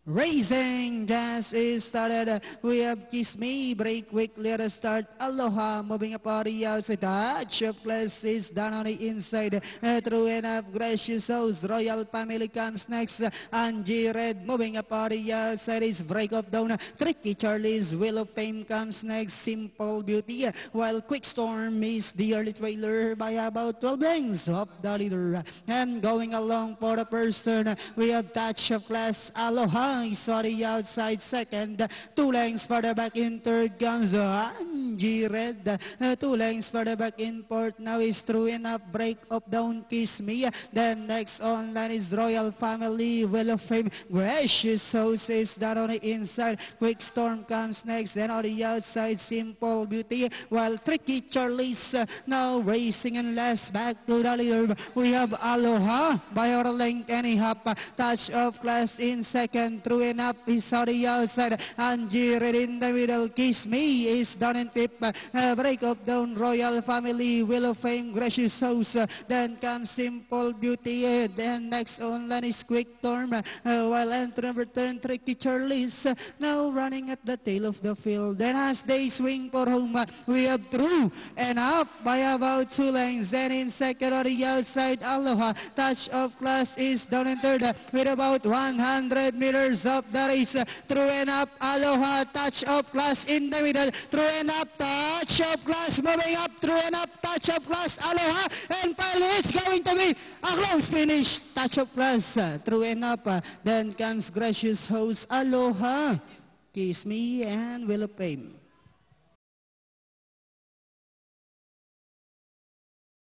Racing dance is started. We have Kiss Me, break quickly at the start. Aloha, moving up on the outside. Touch of class is down on the inside. Through enough, Gracious House, Royal Family comes next. Angie Red, moving up on the outside is break of down. Tricky Charlie's Wheel of Fame comes next. Simple Beauty, while Quick Storm is the early trailer by about 12 lengths of the leader. And going along for the person, we have Touch of Class, Aloha. Sorry, outside second. 2 lengths further back in third comes Angie Red. 2 lengths further back in fourth. Now is True Enough, break of down Kiss Me. Then next online is Royal Family, Wheel of Fame. Gracious House is down on the inside. Quick Storm comes next. Then on the outside, Simple Beauty. While Tricky Charlie's now racing and last back to the leader. We have Aloha by our length and a half. Touch of Class in second. True Enough is on the outside. Angie Red in the middle. Kiss Me is down in fifth. Break up down Royal Family, Wheel of Fame, Gracious House. Then comes Simple Beauty. Then next online is Quick Storm. While entering return, Tricky Charlie's now running at the tail of the field. Then as they swing for home, we have True Enough by about 2 lengths. Then in second on the outside, Aloha. Touch of Class is down in third with about 100 meters of the race. True Enough, Aloha, Touch of Class in the middle. True Enough, Touch of Class moving up. True Enough, Touch of Class, Aloha. And finally, it's going to be a close finish. Touch of Class, True Enough. Then comes Gracious House, Aloha, Kiss Me, and Wheel of Fame.